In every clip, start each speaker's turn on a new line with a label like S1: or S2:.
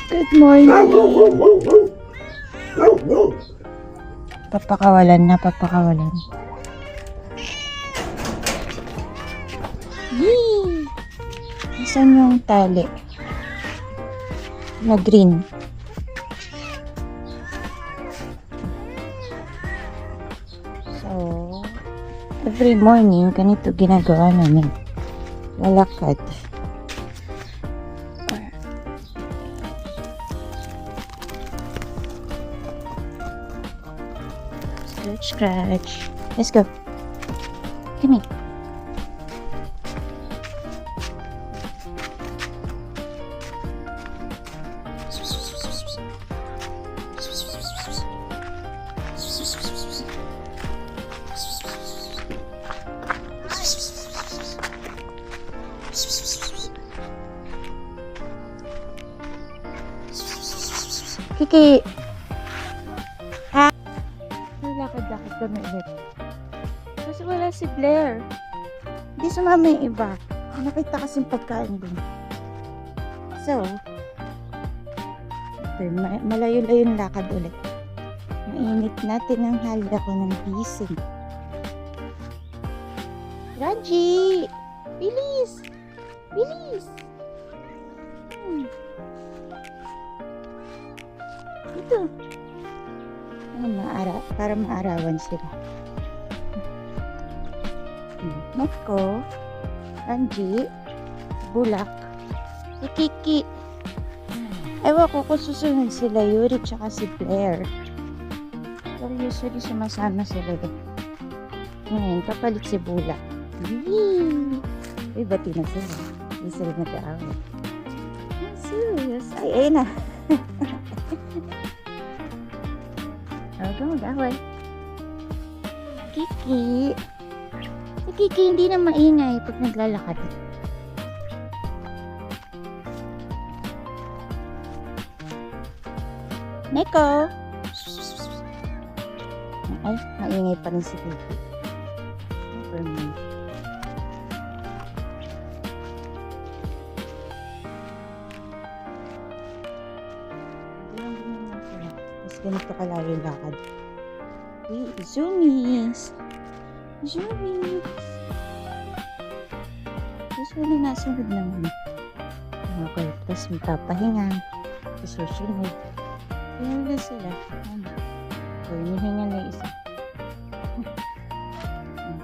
S1: Good morning. Papakawalan na, papakawalan. Yee! Nasaan yung tali? Na green. So, every morning, ganito ginagawa namin. Lalakad. Scratch, scratch. Let's go. Come here. Kiki! Ha? Lakad-lakad kami ulit. Kasi wala si Blair. Hindi sumama yung iba. Nakita kasing pagkain dun. So, malayo-layo yung lakad ulit. Mainit natin ang hala ko ng gising. Ranji! Bilis! Bilis! Ito. Para maarawan sila. Neko, Ranji, Bulak, si Kiki. Ewan ko kung susunod sila Yuri tsaka si Blair. Pero usually sumasama sila doon. Ngayon, kapalit si Bulak. Uy, bati na sila. Hindi sila nag-aaway. Serious? Ay, ayun na. Huwag kang mag-away. Kiki. Si Kiki hindi na maingay pag naglalakad. Neko! Ay, maingay pa rin si Kiki. Never mind. Ganito kalayo yung lakad. Hey, zoomies! Zoomies! Tapos wala nasunod naman. Okay, tapos magpapahinga. Tapos susunod. Kaya wala sila. So, hinihinga na isa.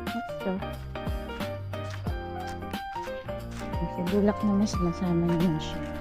S1: Let's go. Kasi Bulak naman sinasama naman siya.